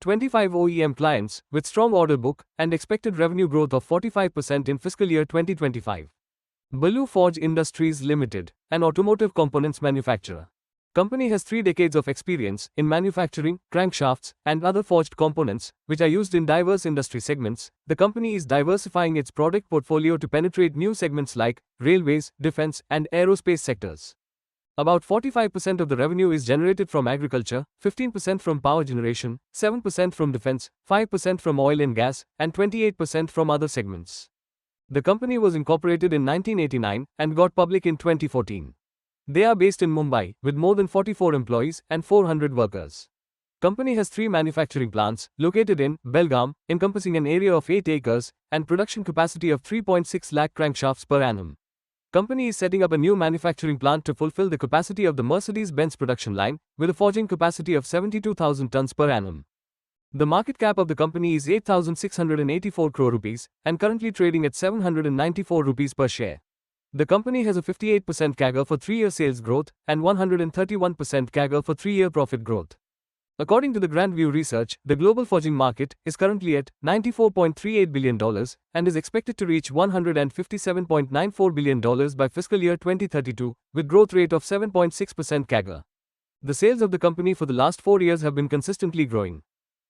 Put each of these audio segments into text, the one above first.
25 OEM clients, with strong order book and expected revenue growth of 45% in fiscal year 2025. Balu Forge Industries Ltd, an automotive components manufacturer. Company has 3 decades of experience in manufacturing crankshafts and other forged components, which are used in diverse industry segments. The company is diversifying its product portfolio to penetrate new segments like railways, defense, and aerospace sectors. About 45% of the revenue is generated from agriculture, 15% from power generation, 7% from defense, 5% from oil and gas, and 28% from other segments. The company was incorporated in 1989 and got public in 2014. They are based in Mumbai, with more than 44 employees and 400 workers. Company has 3 manufacturing plants, located in Belgaum, encompassing an area of 8 acres, and production capacity of 3.6 lakh crankshafts per annum. Company is setting up a new manufacturing plant to fulfill the capacity of the Mercedes-Benz production line, with a forging capacity of 72,000 tons per annum. The market cap of the company is 8,684 crore rupees, and currently trading at 794 rupees per share. The company has a 58% CAGR for 3-year sales growth and 131% CAGR for 3-year profit growth. According to the Grand View Research, the global forging market is currently at $94.38 billion and is expected to reach $157.94 billion by fiscal year 2032, with growth rate of 7.6% CAGR. The sales of the company for the last 4 years have been consistently growing.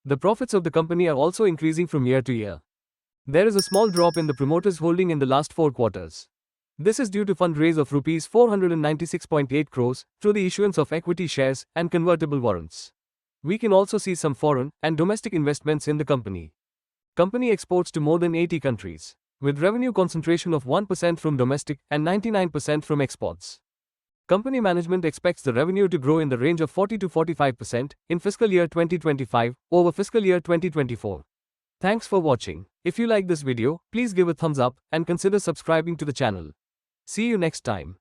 The profits of the company are also increasing from year to year. There is a small drop in the promoters' holding in the last 4 quarters. This is due to fundraise of Rs 496.8 crores through the issuance of equity shares and convertible warrants. We can also see some foreign and domestic investments in the company. Company exports to more than 80 countries, with revenue concentration of 1% from domestic and 99% from exports. Company management expects the revenue to grow in the range of 40 to 45% in fiscal year 2025 over fiscal year 2024. Thanks for watching. If you like this video, please give a thumbs up and consider subscribing to the channel. See you next time.